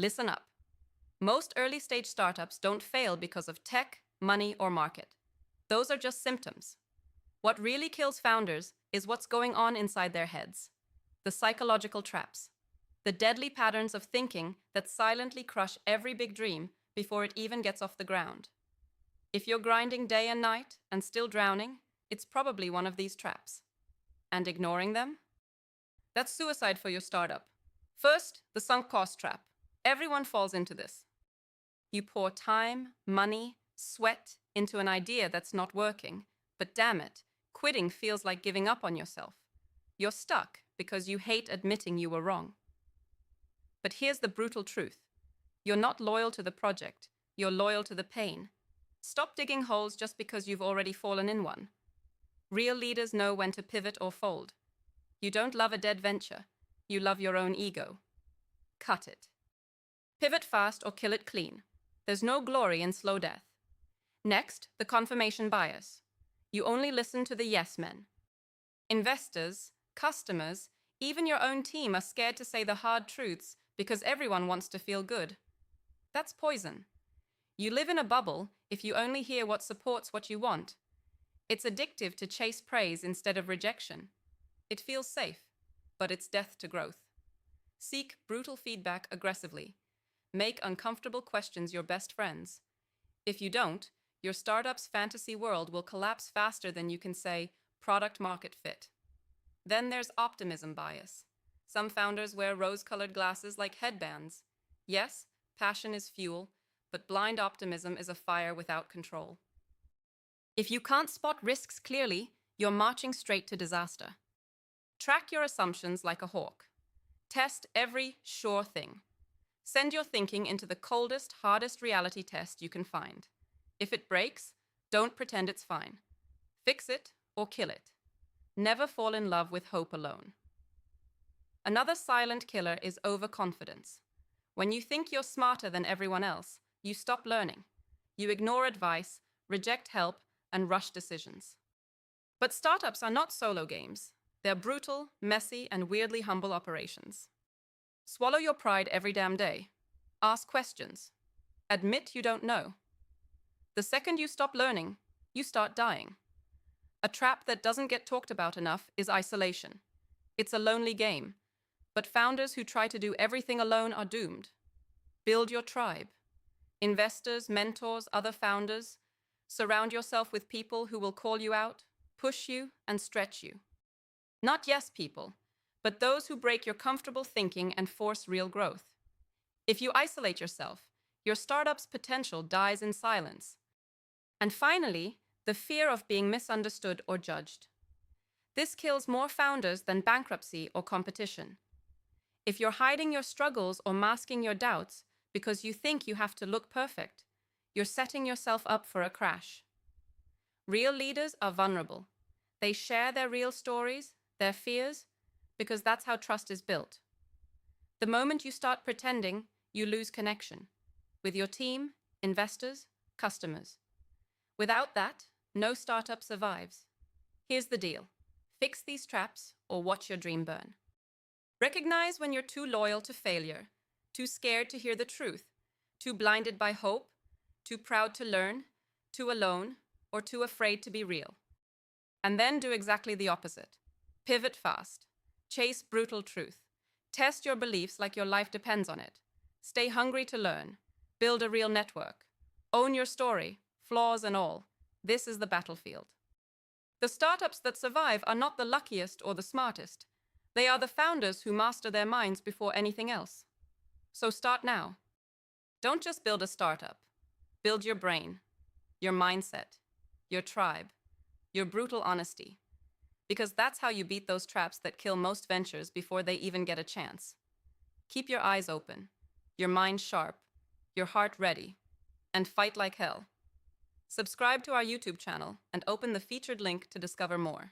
Listen up. Most early-stage startups don't fail because of tech, money, or market. Those are just symptoms. What really kills founders is what's going on inside their heads. The psychological traps. The deadly patterns of thinking that silently crush every big dream before it even gets off the ground. If you're grinding day and night and still drowning, it's probably one of these traps. And ignoring them? That's suicide for your startup. First, the sunk cost trap. Everyone falls into this. You pour time, money, sweat into an idea that's not working, but damn it, quitting feels like giving up on yourself. You're stuck because you hate admitting you were wrong. But here's the brutal truth. You're not loyal to the project. You're loyal to the pain. Stop digging holes just because you've already fallen in one. Real leaders know when to pivot or fold. You don't love a dead venture. You love your own ego. Cut it. Pivot fast or kill it clean. There's no glory in slow death. Next, the confirmation bias. You only listen to the yes men. Investors, customers, even your own team are scared to say the hard truths because everyone wants to feel good. That's poison. You live in a bubble if you only hear what supports what you want. It's addictive to chase praise instead of rejection. It feels safe, but it's death to growth. Seek brutal feedback aggressively. Make uncomfortable questions your best friends. If you don't, your startup's fantasy world will collapse faster than you can say, product market fit. Then there's optimism bias. Some founders wear rose-colored glasses like headbands. Yes, passion is fuel, but blind optimism is a fire without control. If you can't spot risks clearly, you're marching straight to disaster. Track your assumptions like a hawk. Test every sure thing. Send your thinking into the coldest, hardest reality test you can find. If it breaks, don't pretend it's fine. Fix it or kill it. Never fall in love with hope alone. Another silent killer is overconfidence. When you think you're smarter than everyone else, you stop learning. You ignore advice, reject help, and rush decisions. But startups are not solo games. They're brutal, messy, and weirdly humble operations. Swallow your pride every damn day. Ask questions. Admit you don't know. The second you stop learning, you start dying. A trap that doesn't get talked about enough is isolation. It's a lonely game, but founders who try to do everything alone are doomed. Build your tribe. Investors, mentors, other founders. Surround yourself with people who will call you out, push you, and stretch you. Not yes people, but those who break your comfortable thinking and force real growth. If you isolate yourself, your startup's potential dies in silence. And finally, the fear of being misunderstood or judged. This kills more founders than bankruptcy or competition. If you're hiding your struggles or masking your doubts because you think you have to look perfect, you're setting yourself up for a crash. Real leaders are vulnerable. They share their real stories, their fears, because that's how trust is built. The moment you start pretending, you lose connection with your team, investors, customers. Without that, no startup survives. Here's the deal. Fix these traps or watch your dream burn. Recognize when you're too loyal to failure, too scared to hear the truth, too blinded by hope, too proud to learn, too alone, or too afraid to be real. And then do exactly the opposite. Pivot fast. Chase brutal truth. Test your beliefs like your life depends on it. Stay hungry to learn. Build a real network. Own your story, flaws and all. This is the battlefield. The startups that survive are not the luckiest or the smartest. They are the founders who master their minds before anything else. So start now. Don't just build a startup. Build your brain, your mindset, your tribe, your brutal honesty. Because that's how you beat those traps that kill most ventures before they even get a chance. Keep your eyes open, your mind sharp, your heart ready, and fight like hell. Subscribe to our YouTube channel and open the featured link to discover more.